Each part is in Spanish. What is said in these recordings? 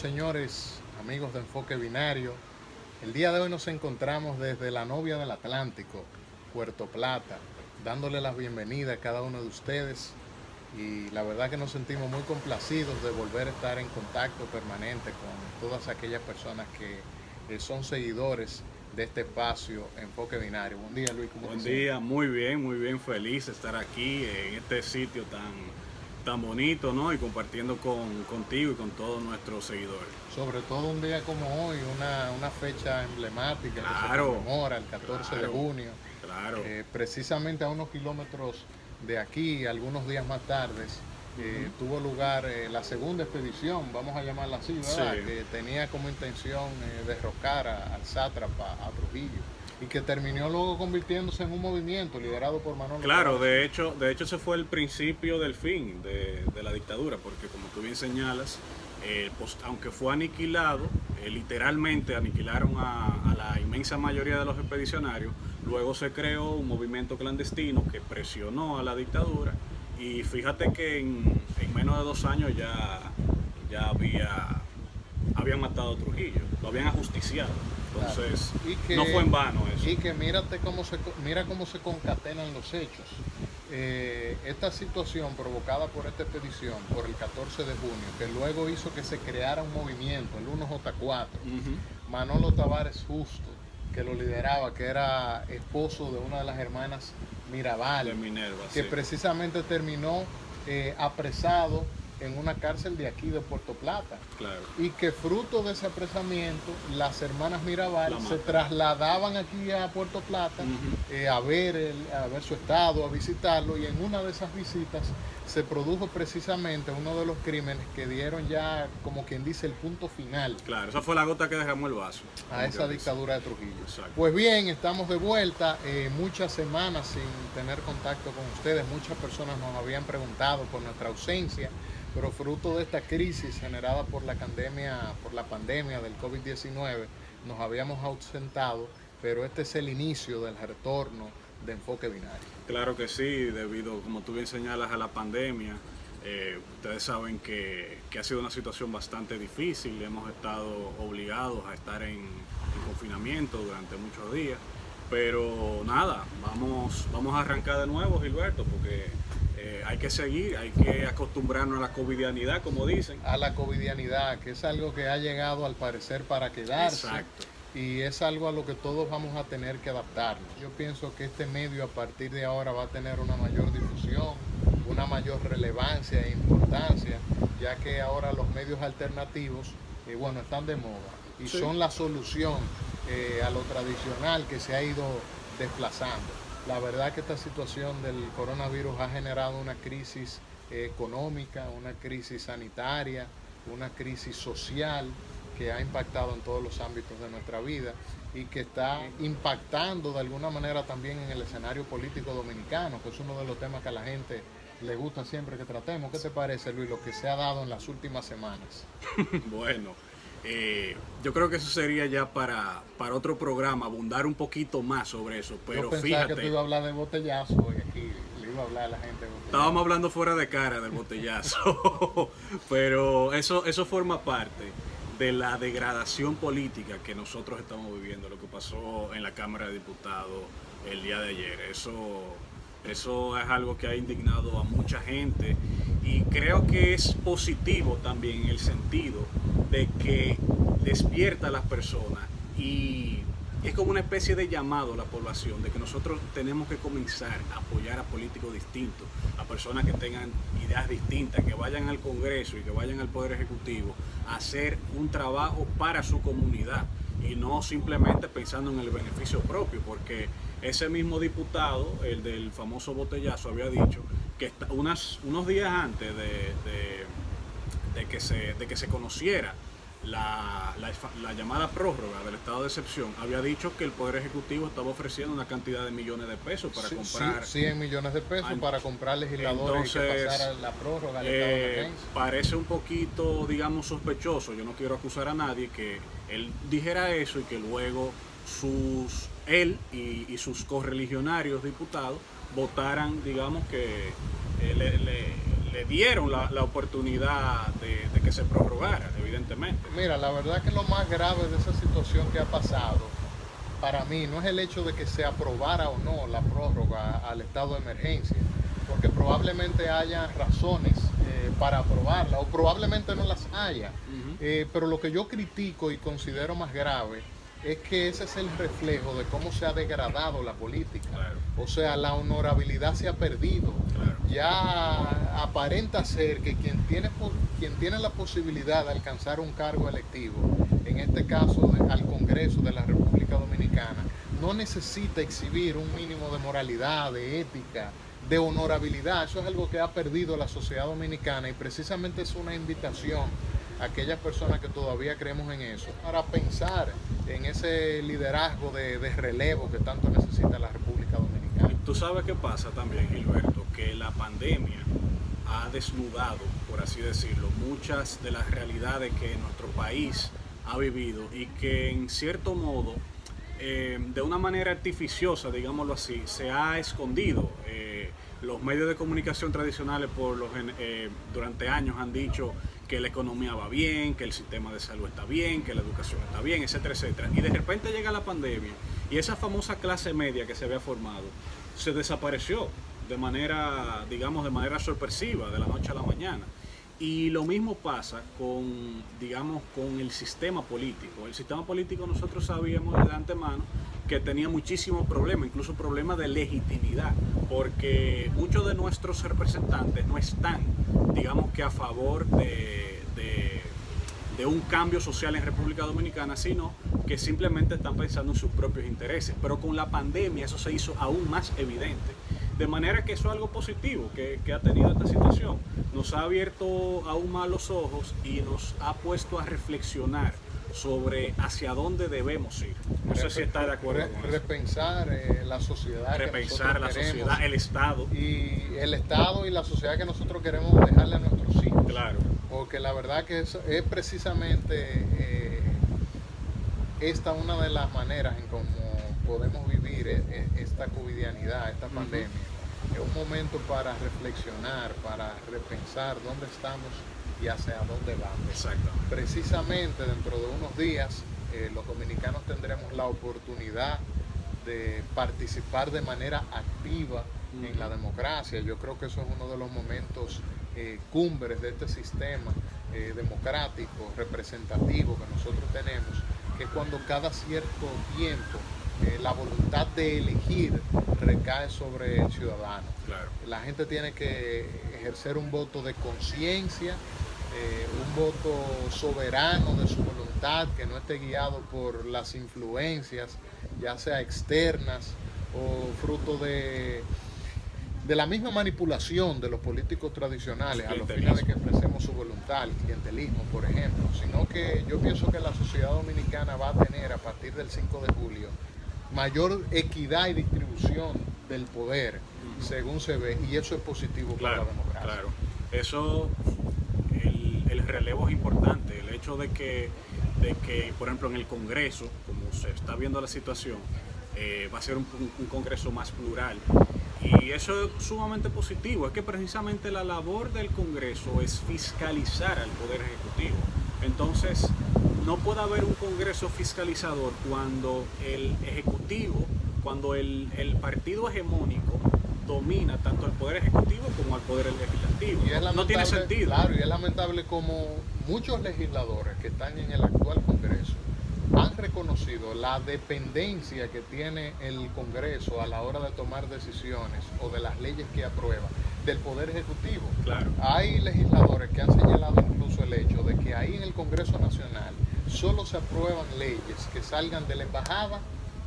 señores, amigos de Enfoque Binario. El día de hoy nos encontramos desde la novia del Atlántico, Puerto Plata, dándole la bienvenida a cada uno de ustedes y la verdad que nos sentimos muy complacidos de volver a estar en contacto permanente con todas aquellas personas que son seguidores de este espacio Enfoque Binario. Buen día, Luis, ¿cómo te Buen sientes? día, muy bien, feliz de estar aquí en este sitio tan bonito, ¿no? Y compartiendo contigo y con todos nuestros seguidores. Sobre todo un día como hoy, una fecha emblemática que se Claro, conmemora el 14 de claro, junio, claro. precisamente a unos kilómetros de aquí, algunos días más tarde, Ujú. tuvo lugar la segunda expedición, vamos a llamarla así, Sí, ¿verdad? Que tenía como intención derrocar al sátrapa, a Trujillo, y que terminó luego convirtiéndose en un movimiento liderado por Manolo claro, Tavares. de hecho ese fue el principio del fin de la dictadura, porque como tú bien señalas, pues, aunque fue aniquilado, literalmente aniquilaron a la inmensa mayoría de los expedicionarios, luego se creó un movimiento clandestino que presionó a la dictadura y fíjate que en menos de 2 años habían matado a Trujillo, lo habían ajusticiado, Claro. entonces Y no fue que, en vano eso. y que mira cómo se concatenan los hechos. Esta situación provocada por esta expedición, por el 14 de junio, que luego hizo que se creara un movimiento, el 1J4, Ujú. Manolo Tavares Justo, que lo lideraba, que era esposo de una de las hermanas De Mirabal, Minerva, que sí. precisamente terminó apresado en una cárcel de aquí de Puerto Plata Claro, y que fruto de ese apresamiento las hermanas Mirabal la se matan. trasladaban aquí a Puerto Plata Ujú. a ver su estado, a visitarlo, y en una de esas visitas se produjo precisamente uno de los crímenes que dieron ya, como quien dice, el punto final Claro, esa fue la gota que derramó el vaso, a como esa quien dice. dictadura de Trujillo. Exacto. Pues bien, estamos de vuelta, muchas semanas sin tener contacto con ustedes, muchas personas nos habían preguntado por nuestra ausencia, pero fruto de esta crisis generada por la pandemia del COVID-19, nos habíamos ausentado, pero este es el inicio del retorno de Enfoque Binario. Claro que sí, debido, como tú bien señalas, a la pandemia. Ustedes saben que ha sido una situación bastante difícil. Hemos estado obligados a estar en confinamiento durante muchos días. Pero nada, vamos a arrancar de nuevo, Gilberto, porque hay que seguir, hay que acostumbrarnos a la covidianidad, como dicen. A la covidianidad, que es algo que ha llegado al parecer para quedarse Exacto. y es algo a lo que todos vamos a tener que adaptarnos. Yo pienso que este medio a partir de ahora va a tener una mayor difusión, una mayor relevancia e importancia, ya que ahora los medios alternativos, bueno, están de moda y Sí. son la solución a lo tradicional que se ha ido desplazando. La verdad que esta situación del coronavirus ha generado una crisis económica, una crisis sanitaria, una crisis social que ha impactado en todos los ámbitos de nuestra vida y que está impactando de alguna manera también en el escenario político dominicano, que es uno de los temas que a la gente le gusta siempre que tratemos. ¿Qué te parece, Luis, lo que se ha dado en las últimas semanas? Bueno, yo creo que eso sería ya para otro programa, abundar un poquito más sobre eso, Yo pero pensaba que tú fíjate, ibas a hablar de botellazo y aquí le iba a hablar a la gente de botellazo. estábamos hablando fuera de cara del botellazo, pero eso forma parte de la degradación política que nosotros estamos viviendo, lo que pasó en la Cámara de Diputados el día de ayer. Eso es algo que ha indignado a mucha gente y creo que es positivo también en el sentido de que despierta a las personas y es como una especie de llamado a la población de que nosotros tenemos que comenzar a apoyar a políticos distintos, a personas que tengan ideas distintas, que vayan al Congreso y que vayan al Poder Ejecutivo a hacer un trabajo para su comunidad y no simplemente pensando en el beneficio propio, porque ese mismo diputado, el del famoso botellazo, había dicho que unos días antes de que se conociera la llamada prórroga del estado de excepción, había dicho que el Poder Ejecutivo estaba ofreciendo una cantidad de millones de pesos para Sí, comprar. 100 millones de pesos para comprar legisladores y que Entonces, pasara la prórroga al estado de emergencia. parece un poquito, digamos, sospechoso. Yo no quiero acusar a nadie que él dijera eso y que luego él y sus correligionarios diputados votaran, digamos, que le le dieron la oportunidad de que se prorrogara, evidentemente. Mira, la verdad que lo más grave de esa situación que ha pasado, para mí, no es el hecho de que se aprobara o no la prórroga al estado de emergencia, porque probablemente haya razones para aprobarla, o probablemente no las haya. Pero lo que yo critico y considero más grave es que ese es el reflejo de cómo se ha degradado la política. Claro. O sea, la honorabilidad se ha perdido. Claro. Ya aparenta ser que quien tiene la posibilidad de alcanzar un cargo electivo, en este caso al Congreso de la República Dominicana, no necesita exhibir un mínimo de moralidad, de ética, de honorabilidad. Eso es algo que ha perdido la sociedad dominicana, y precisamente es una invitación a aquellas personas que todavía creemos en eso, para pensar en ese liderazgo de relevo que tanto necesita la República Dominicana. Tú sabes qué pasa también, Gilberto, que la pandemia ha desnudado, por así decirlo, muchas de las realidades que nuestro país ha vivido, y que en cierto modo, de una manera artificiosa, digámoslo así, se ha escondido. Los medios de comunicación tradicionales durante años han dicho que la economía va bien, que el sistema de salud está bien, que la educación está bien, etcétera, etcétera. Y de repente llega la pandemia y esa famosa clase media que se había formado se desapareció de manera, digamos, de manera sorpresiva, de la noche a la mañana. Y lo mismo pasa con, digamos, con el sistema político. El sistema político, nosotros sabíamos de antemano que tenía muchísimos problemas, incluso problemas de legitimidad, porque muchos de nuestros representantes no están, digamos, que a favor de un cambio social en República Dominicana, sino que simplemente están pensando en sus propios intereses. Pero con la pandemia eso se hizo aún más evidente. De manera que eso es algo positivo que ha tenido esta situación. Nos ha abierto aún más los ojos y nos ha puesto a reflexionar sobre hacia dónde debemos ir. No sé si está de acuerdo con eso. Repensar la sociedad. Repensar la sociedad, el Estado. Y el Estado y la sociedad que nosotros queremos dejarle a nuestros hijos. Claro. Porque la verdad que es precisamente esta una de las maneras en cómo podemos vivir esta covidianidad, esta pandemia. Es un momento para reflexionar, para repensar dónde estamos y hacia dónde vamos. Exacto. Precisamente dentro de unos días los dominicanos tendremos la oportunidad de participar de manera activa en la democracia. Yo creo que eso es uno de los momentos cumbres de este sistema democrático, representativo que nosotros tenemos, que es cuando cada cierto tiempo la voluntad de elegir recae sobre el ciudadano. Claro. La gente tiene que ejercer un voto de conciencia, un voto soberano de su voluntad, que no esté guiado por las influencias, ya sea externas o fruto de la misma manipulación de los políticos tradicionales a los fines de que expresemos su voluntad, el clientelismo, por ejemplo, sino que yo pienso que la sociedad dominicana va a tener a partir del 5 de julio mayor equidad y distribución del poder, según se ve, y eso es positivo para la democracia. Claro, eso, el relevo es importante, el hecho de que, por ejemplo, en el Congreso, como se está viendo la situación, va a ser un Congreso más plural. Y eso es sumamente positivo, es que precisamente la labor del Congreso es fiscalizar al Poder Ejecutivo. Entonces, no puede haber un Congreso fiscalizador cuando el Ejecutivo, cuando el partido hegemónico domina tanto al Poder Ejecutivo como al Poder Legislativo. No tiene sentido. Claro, y es lamentable como muchos legisladores que están en el actual Congreso han reconocido la dependencia que tiene el Congreso a la hora de tomar decisiones o de las leyes que aprueba del Poder Ejecutivo. Claro. Hay legisladores que han señalado incluso el hecho de que ahí en el Congreso Nacional solo se aprueban leyes que salgan de la Embajada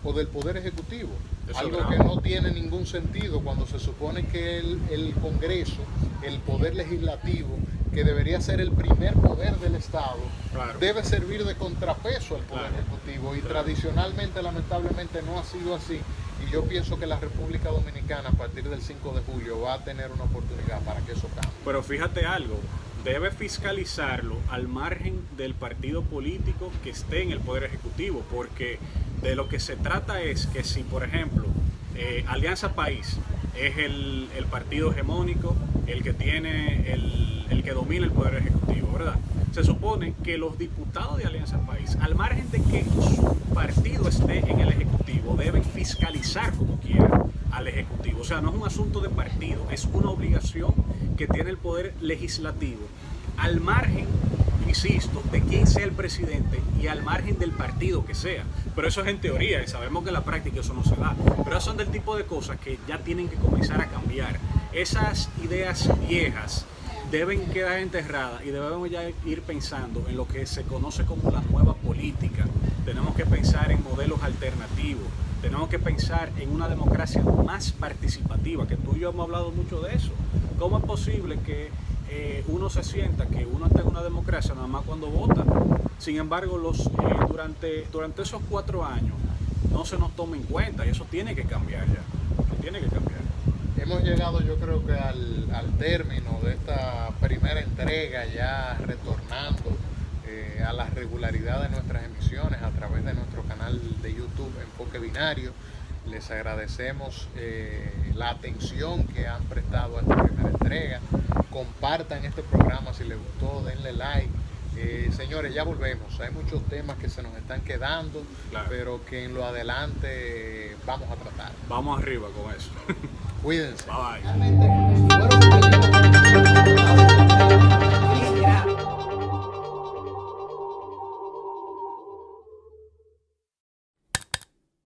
o del Poder Ejecutivo. Eso algo que no tiene ningún sentido cuando se supone que el Congreso, el Poder Legislativo, que debería ser el primer poder del Estado, claro, debe servir de contrapeso al Poder Ejecutivo, y tradicionalmente, lamentablemente, no ha sido así. Y yo pienso que la República Dominicana a partir del 5 de julio va a tener una oportunidad para que eso cambie. Pero fíjate algo, debe fiscalizarlo al margen del partido político que esté en el Poder Ejecutivo, porque de lo que se trata es que si, por ejemplo, Alianza País es el partido hegemónico, el que tiene el que domina el poder ejecutivo, ¿verdad? Se supone que los diputados de Alianza País, al margen de que su partido esté en el ejecutivo, deben fiscalizar como quieran al ejecutivo. O sea, no es un asunto de partido, es una obligación que tiene el poder legislativo, al margen, insisto, de quién sea el presidente y al margen del partido que sea. Pero eso es en teoría y sabemos que en la práctica eso no se da. Pero son del tipo de cosas que ya tienen que comenzar a cambiar. Esas ideas viejas deben quedar enterradas y debemos ya ir pensando en lo que se conoce como la nueva política. Tenemos que pensar en modelos alternativos, tenemos que pensar en una democracia más participativa, que tú y yo hemos hablado mucho de eso. ¿Cómo es posible que uno se sienta que uno está en una democracia nada más cuando vota? Sin embargo, durante esos 4 años no se nos toma en cuenta y eso tiene que cambiar ya. Tiene que cambiar. Hemos llegado, yo creo que al término de esta primera entrega, ya retornando a la regularidad de nuestras emisiones a través de nuestro canal de YouTube Enfoque Binario. Les agradecemos la atención que han prestado a esta primera entrega. Compartan este programa si les gustó, denle like. Señores, ya volvemos. Hay muchos temas que se nos están quedando, claro, pero que en lo adelante vamos a tratar. Vamos arriba con eso. Cuídense. Bye bye.